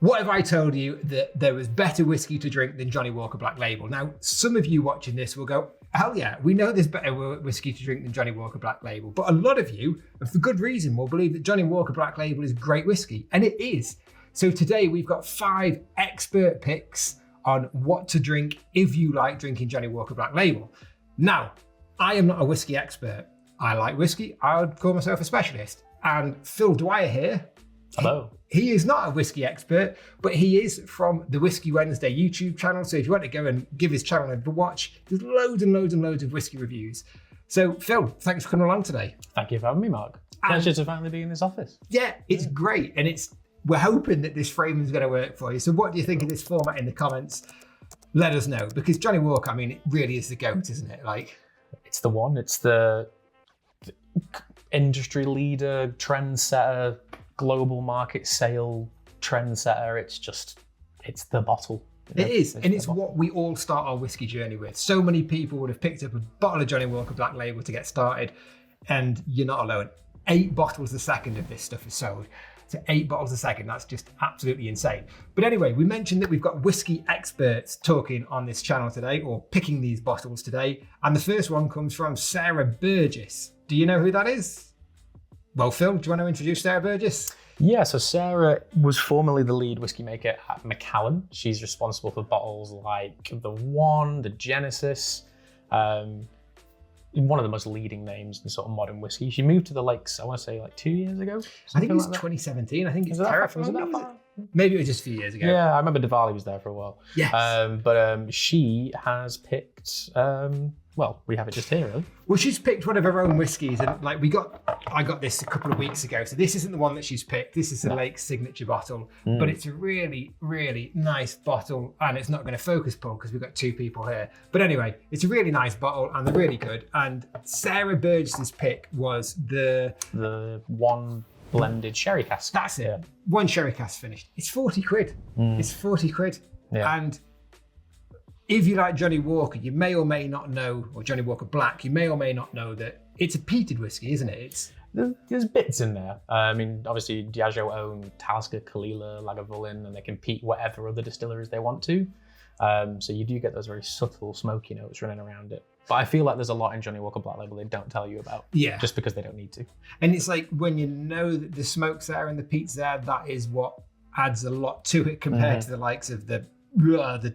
What if I told you that there was better whiskey to drink than Johnnie Walker Black Label? Now, some of you watching this will go, hell yeah, we know there's better whiskey to drink than Johnnie Walker Black Label. But a lot of you, and for good reason, will believe that Johnnie Walker Black Label is great whiskey. And it is. So today we've got 5 expert picks on what to drink if you like drinking Johnnie Walker Black Label. Now, I am not a whiskey expert. I like whiskey. I would call myself a specialist. And Phil Dwyer here. Hello. He is not a whiskey expert, but he is from the Whisky Wednesday YouTube channel. So if you want to go and give his channel a watch, there's loads and loads and loads of whiskey reviews. So Phil, thanks for coming along today. Thank you for having me, Mark. Pleasure to finally be in this office. Yeah, it's great. And we're hoping that this framing is going to work for you. So what do you think of this format in the comments? Let us know, because Johnnie Walker, I mean, it really is the GOAT, isn't it? Like, it's the one. It's the industry leader, trendsetter, global market sale trendsetter. It's the bottle. It is, and it's what we all start our whiskey journey with. So many people would have picked up a bottle of Johnnie Walker Black Label to get started, and you're not alone. 8 bottles a second of this stuff is sold. So 8 bottles a second, that's just absolutely insane. But anyway, we mentioned that we've got whiskey experts talking on this channel today, or picking these bottles today. And the first one comes from Sarah Burgess. Do you know who that is? Well, Phil, do you want to introduce Sarah Burgess? Yeah, so Sarah was formerly the lead whiskey maker at Macallan. She's responsible for bottles like the One, the Genesis, one of the most leading names in sort of modern whiskey. She moved to the Lakes, I want to say like 2 years ago. I think it was 2017. I think it's terrifying. Maybe it was just a few years ago. Yeah, I remember Diwali was there for a while. Yes. But she has picked, well, we have it just here, really. Well, she's picked one of her own whiskies, and like I got this a couple of weeks ago. So this isn't the one that she's picked. This is the Lake signature bottle, but it's a really, really nice bottle, and it's not going to focus pull because we've got 2 people here. But anyway, it's a really nice bottle, and they're really good. And Sarah Burgess's pick was the One blended sherry cask. That's it. Yeah. 1 sherry cask finished. It's 40 quid. It's 40 quid. Yeah. And if you like Johnnie Walker, you may or may not know, or Johnnie Walker Black, you may or may not know that it's a peated whiskey, isn't it? There's bits in there. I mean, obviously Diageo own Talisker, Kalila, Lagavulin, and they can peat whatever other distilleries they want to. So you do get those very subtle smoky notes running around it. But I feel like there's a lot in Johnnie Walker Black Label they don't tell you about. Yeah. Just because they don't need to. And it's like when you know that the smoke's there and the peat's there, that is what adds a lot to it compared to the likes of the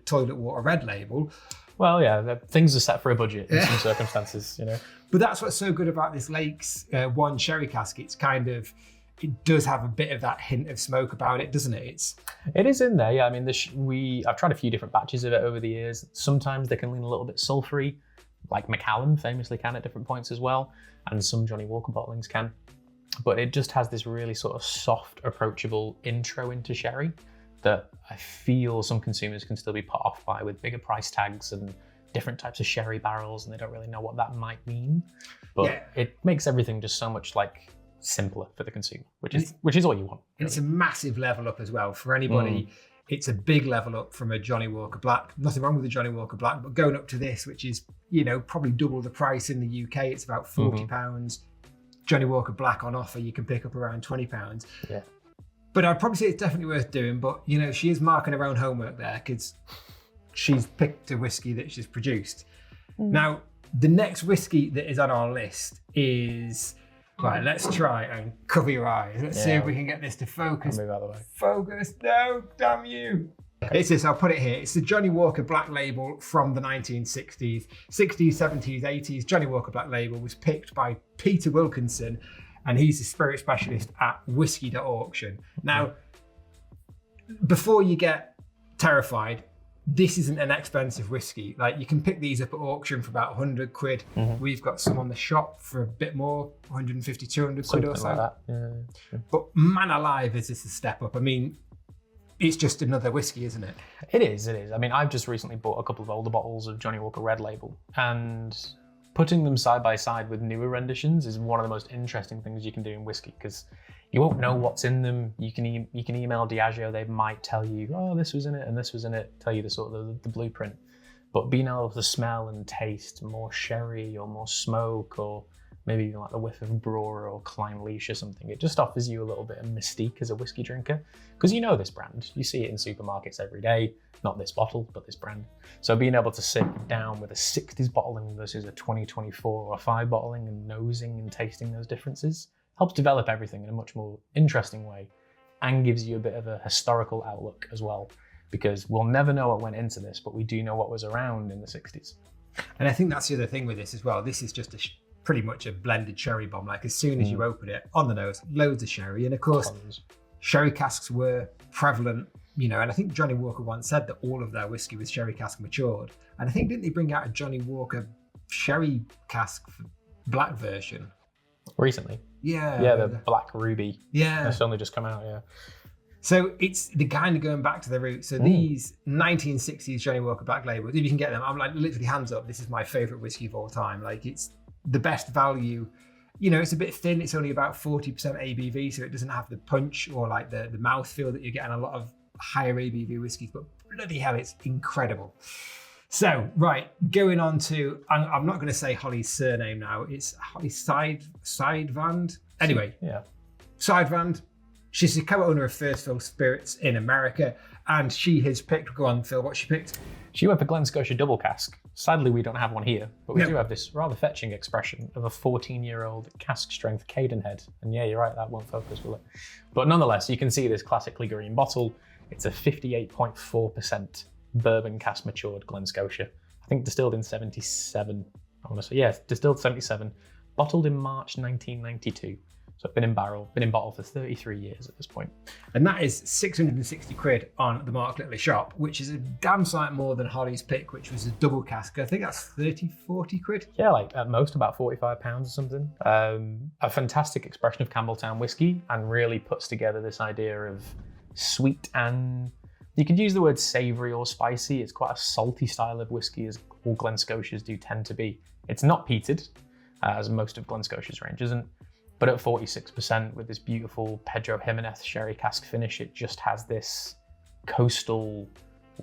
toilet water red label. Well, yeah, things are set for a budget in some circumstances, you know. But that's what's so good about this Lakes One sherry cask. It's kind of, it does have a bit of that hint of smoke about it, doesn't it? It is in there, yeah. I mean, I've tried a few different batches of it over the years. Sometimes they can lean a little bit sulfury, like Macallan famously can at different points as well, and some Johnnie Walker bottlings can. But it just has this really sort of soft, approachable intro into sherry that I feel some consumers can still be put off by with bigger price tags and different types of sherry barrels, and they don't really know what that might mean. But it makes everything just so much like simpler for the consumer, which is all you want. And it's a massive level up as well for anybody. It's a big level up from a Johnnie Walker Black. Nothing wrong with the Johnnie Walker Black, but going up to this, which is, you know, probably double the price in the UK. It's about £40. Johnnie Walker Black on offer, you can pick up around £20. Yeah. But I'd probably say it's definitely worth doing. But, you know, she is marking her own homework there because she's picked a whiskey that she's produced. Now, the next whiskey that is on our list is... Right, let's try and cover your eyes. Let's see if we can get this to focus. I'll move out of the way. Focus, no, damn you. Okay. It's this, I'll put it here. It's the Johnnie Walker Black Label from the 1960s, 60s, 70s, 80s. Johnnie Walker Black Label was picked by Peter Wilkinson, and he's a spirit specialist at whiskey.auction. Now, before you get terrified, this isn't an expensive whiskey. Like, you can pick these up at auction for about 100 quid. We've got some on the shop for a bit more, 150, 200 quid or so. Like that. Yeah, sure. But man alive, is this a step up? I mean, it's just another whiskey, isn't it? It is. I mean, I've just recently bought a couple of older bottles of Johnnie Walker Red Label, and putting them side by side with newer renditions is one of the most interesting things you can do in whiskey, because you won't know what's in them. You can email Diageo, they might tell you, oh, this was in it and this was in it, tell you the sort of the blueprint. But being able to smell and taste more sherry or more smoke or maybe even like the whiff of Brewer or Klein Leash or something. It just offers you a little bit of mystique as a whiskey drinker, because you know this brand. You see it in supermarkets every day, not this bottle, but this brand. So being able to sit down with a 60s bottling versus a 2024 or 5 bottling and nosing and tasting those differences helps develop everything in a much more interesting way, and gives you a bit of a historical outlook as well, because we'll never know what went into this, but we do know what was around in the 60s. And I think that's the other thing with this as well. This is just pretty much a blended sherry bomb. Like as soon as you open it, on the nose, loads of sherry. And of course, sherry casks were prevalent, you know, and I think Johnnie Walker once said that all of their whiskey was sherry cask matured. And I think, didn't they bring out a Johnnie Walker sherry cask black version? Recently? Yeah. Yeah, the Black Ruby. Yeah. That's only just come out, yeah. So it's the kind of going back to the roots. So these 1960s Johnnie Walker Black Labels, if you can get them, I'm like literally hands up, this is my favorite whiskey of all time. Like it's the best value. You know, it's a bit thin. It's only about 40% ABV, so it doesn't have the punch or like the mouthfeel that you get in a lot of higher ABV whiskeys, but bloody hell, it's incredible. So, right, going on to, I'm not going to say Holly's surname now. It's Holly Seidewand. Anyway, yeah, Seidewand. She's the co-owner of First Fill Spirits in America, and she has picked, go on, Phil, what she picked? She went for Glen Scotia Double Cask. Sadly, we don't have one here, but we do have this rather fetching expression of a 14-year-old cask strength Cadenhead. And yeah, you're right, that won't focus, will it? But nonetheless, you can see this classically green bottle. It's a 58.4% bourbon cask matured Glen Scotia. I think distilled in 77, I want to say. Yeah, distilled 77, bottled in March 1992. So it's been in bottle for 33 years at this point. And that is 660 quid on the Mark Littley shop, which is a damn sight more than Holly's pick, which was a double cask. I think that's 30, 40 quid. Yeah, like at most about 45 pounds or something. A fantastic expression of Campbelltown whiskey, and really puts together this idea of sweet, and you could use the word savoury or spicy. It's quite a salty style of whiskey, as all Glen Scotias do tend to be. It's not peated, as most of Glen Scotia's range isn't. But at 46% with this beautiful Pedro Jimenez sherry cask finish, it just has this coastal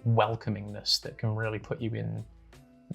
welcomingness that can really put you in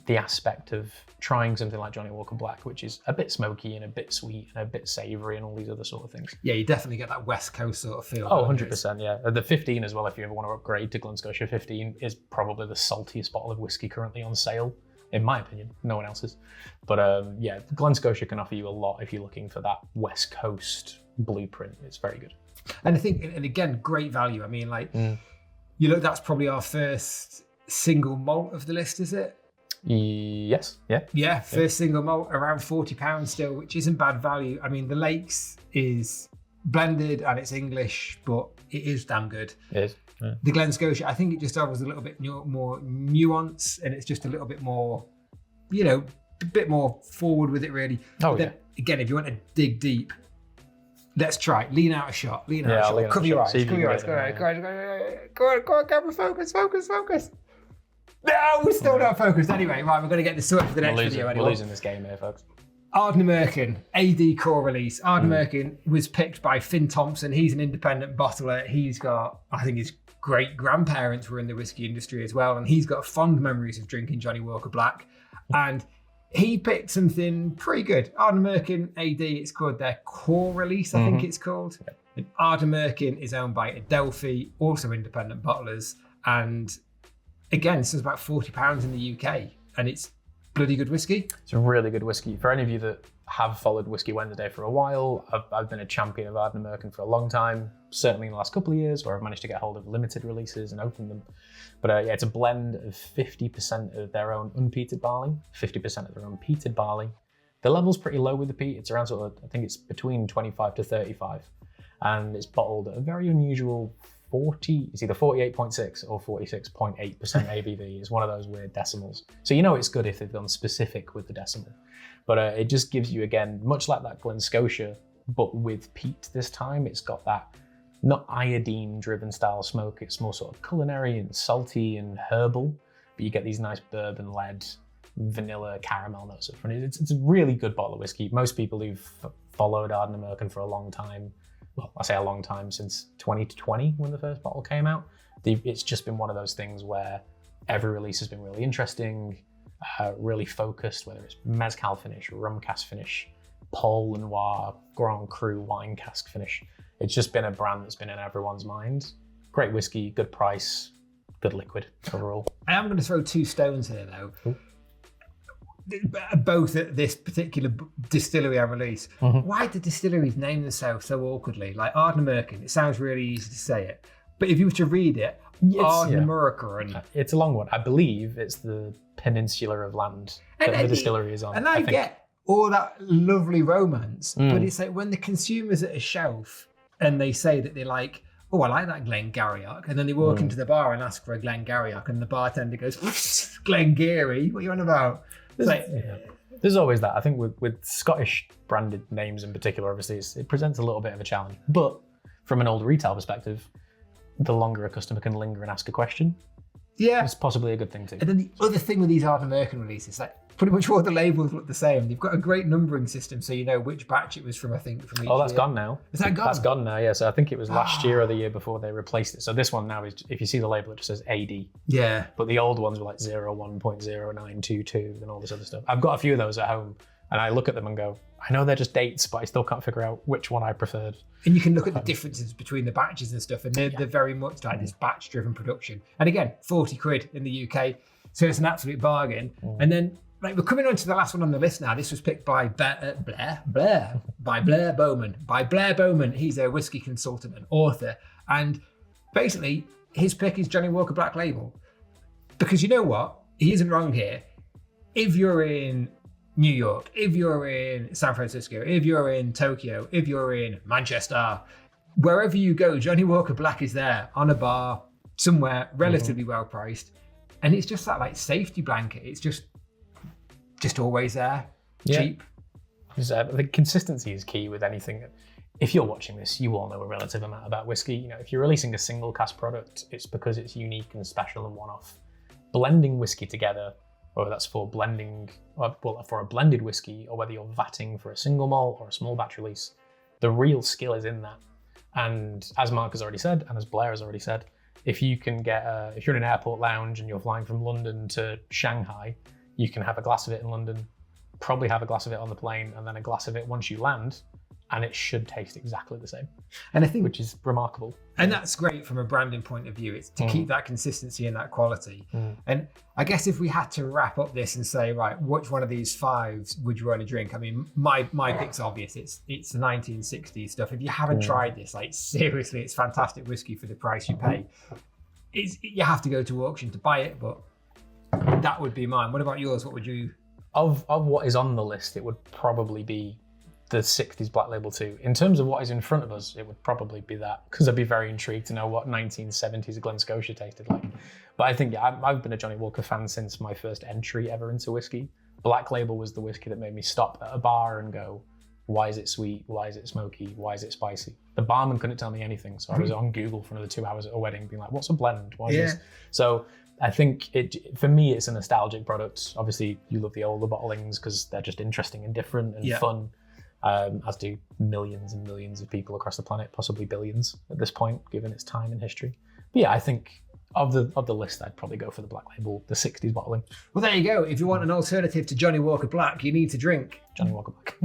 the aspect of trying something like Johnnie Walker Black, which is a bit smoky and a bit sweet and a bit savoury and all these other sort of things. Yeah, you definitely get that West Coast sort of feel. Oh, 100%, yeah. The 15 as well, if you ever want to upgrade to Glen Scotia 15, is probably the saltiest bottle of whiskey currently on sale. In my opinion, no one else's. But yeah, Glen Scotia can offer you a lot if you're looking for that West Coast blueprint. It's very good. And I think, and again, great value. I mean, like, you look, that's probably our first single malt of the list, is it? Yes, yeah. Yeah, first single malt, around £40 still, which isn't bad value. I mean, the Lakes is blended and it's English, but it is damn good. It is. Yeah. The Glen Scotia, I think it just offers a little bit more nuance, and it's just a little bit more, you know, a bit more forward with it, really. Oh, then, again, if you want to dig deep, let's try it. Lean out a shot. Lean out a shot. Cover your eyes. Cover your eyes. Go on, camera, focus. No, we're still not focused. Anyway, right, we're going to get this sorted for the next video anyway. We're losing this game here, folks. Ardnamurchan, AD core release. Ardnamurchan was picked by Finn Thomson. He's an independent bottler. He's got, I think his great grandparents were in the whiskey industry as well, and he's got fond memories of drinking Johnnie Walker Black. And he picked something pretty good. Ardnamurchan AD, it's called their core release, I think it's called. And Ardnamurchan is owned by Adelphi, also independent bottlers. And again, this is about £40 in the UK, and it's bloody good whiskey. It's a really good whiskey. For any of you that have followed Whisky Wednesday for a while, I've been a champion of Ardnamurchan for a long time, certainly in the last couple of years, where I've managed to get hold of limited releases and open them. But yeah, it's a blend of 50% of their own unpeated barley, 50% of their own peated barley. The level's pretty low with the peat. It's around sort of, I think it's between 25 to 35. And it's bottled at a very unusual it's either 48.6 or 46.8% ABV. Is one of those weird decimals. So you know it's good if they've gone specific with the decimal. But it just gives you, again, much like that Glen Scotia, but with peat this time. It's got that not iodine-driven style smoke. It's more sort of culinary and salty and herbal. But you get these nice bourbon-led vanilla caramel notes up front. It's a really good bottle of whiskey. Most people who've followed Ardnamurchan for a long time, well, I say a long time, since 2020 when the first bottle came out. It's just been one of those things where every release has been really interesting, really focused, whether it's mezcal finish, rum cask finish, Pol Noir Grand Cru wine cask finish. It's just been a brand that's been in everyone's mind. Great whiskey, good price, good liquid overall. I am going to throw 2 stones here though. Ooh. Both at this particular distillery I release. Mm-hmm. Why do distilleries name themselves so awkwardly? Like Ardnamurchan, it sounds really easy to say it. But if you were to read it, Ardnamurchan. It's a long one. I believe it's the peninsula of land that the distillery is on. And I get all that lovely romance, but it's like when the consumer's at a shelf and they say that they like, oh, I like that Glen Garriock, and then they walk into the bar and ask for a Glen Gariock, and the bartender goes, Glen Geary, what are you on about? There's always that. I think with Scottish branded names in particular, obviously, it presents a little bit of a challenge. But from an old retail perspective, the longer a customer can linger and ask a question, it's possibly a good thing too. And then the other thing with these Ardnamurchan releases, like pretty much all the labels look the same. They've got a great numbering system, so you know which batch it was from. I think from each. Oh, that's year. Gone now. Is that gone? That's gone now. Yeah. So I think it was last year or the year before they replaced it. So this one now is, if you see the label, it just says AD. Yeah. But the old ones were like 01.0922 and all this other stuff. I've got a few of those at home, and I look at them and go, I know they're just dates, but I still can't figure out which one I preferred. And you can look at the differences between the batches and stuff, and they're very much like this batch-driven production. And again, 40 quid in the UK, so it's an absolute bargain. And then, like, we're coming on to the last one on the list now. This was picked by Blair Bowman. By Blair Bowman. He's a whiskey consultant and author. And basically, his pick is Johnnie Walker Black Label. Because you know what? He isn't wrong here. If you're in New York, if you're in San Francisco, if you're in Tokyo, if you're in Manchester, wherever you go, Johnnie Walker Black is there on a bar somewhere, relatively well priced. And it's just that like safety blanket. It's just always there, cheap. I think consistency is key with anything. If you're watching this, you all know a relative amount about whiskey. You know, if you're releasing a single cask product, it's because it's unique and special and one-off. Blending whiskey together, whether that's for blending, for a blended whiskey, or whether you're vatting for a single malt or a small batch release, the real skill is in that. And as Mark has already said, and as Blair has already said, if you can get, if you're in an airport lounge and you're flying from London to Shanghai, you can have a glass of it in London, probably have a glass of it on the plane, and then a glass of it once you land, and it should taste exactly the same. And I think, which is remarkable. And that's great from a branding point of view. It's to keep that consistency and that quality. And I guess if we had to wrap up this and say, right, which one of these 5s would you want to drink? I mean, my pick's obvious. It's the 1960s stuff. If you haven't tried this, like seriously, it's fantastic whiskey for the price you pay. You have to go to auction to buy it, but that would be mine. What about yours? What would you? Of what is on the list, it would probably be the 60s Black Label 2. In terms of what is in front of us, it would probably be that, because I'd be very intrigued to know what 1970s Glen Scotia tasted like. But I think I've been a Johnnie Walker fan since my first entry ever into whiskey. Black Label was the whiskey that made me stop at a bar and go, why is it sweet? Why is it smoky? Why is it spicy? The barman couldn't tell me anything, so I was on Google for another 2 hours at a wedding being like, what's a blend? Why is this? So I think for me, it's a nostalgic product. Obviously, you love the older bottlings because they're just interesting and different and fun. As do millions and millions of people across the planet, possibly billions at this point, given its time and history. But yeah, I think of the list, I'd probably go for the Black Label, the 60s bottling. Well, there you go. If you want an alternative to Johnnie Walker Black, you need to drink Johnnie Walker Black.